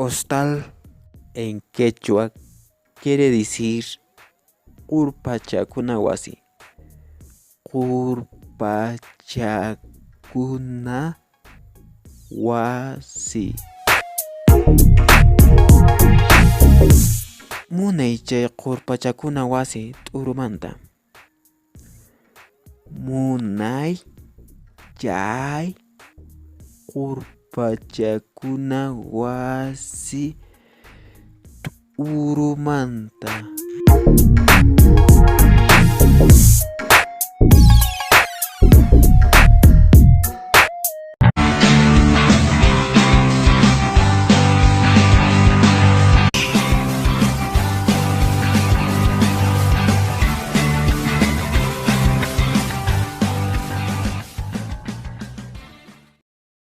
Costal en quechua quiere decir Qurpachakuna wasi. Qurpachakuna wasi. Munay chay qurpachakuna wasi t'urumanta. Munay chay qurpachakuna wasi t'urumanta.